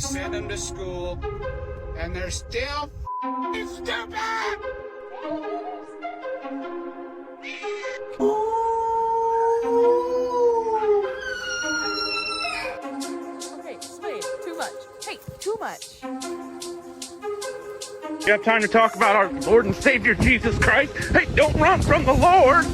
Send them to school, and they're still stupid. Okay, Slade, too much. Hey, too much. You have time to talk about our Lord and Savior Jesus Christ? Hey, don't run from the Lord!